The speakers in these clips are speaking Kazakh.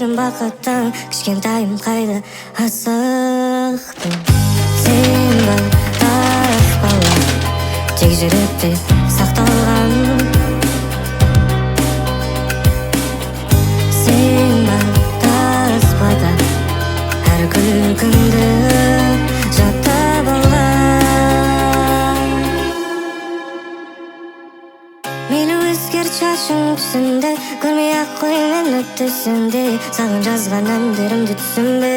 түйірім бақыттың, кішкентайым қайда асықтың. Сен бар тас бала, тек жүректе сақталған. Сен бар таспада, әр күлкіңді жаттап алған. Мейлі өзгерт шашың түсімде, көрмей-ақ қой мені түсімде. Саған жазған әндерімді түсінбе.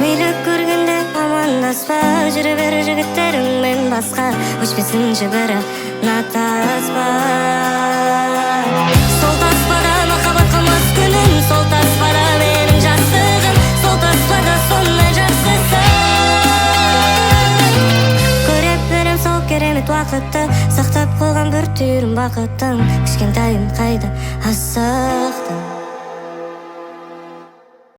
Мейлі көргенде амандаспа, жүре бер жігіттеріңмен басқа, өшпесінші бірі натаспа. Сол таспада махаббат қалмас күнім, сол таспада менің жастығым, сол таспада сондай жақсысың. Көре берем сол керемет уақытты, сақтап қойған бір түйірім бақыттың, кішкентайым қайда асық.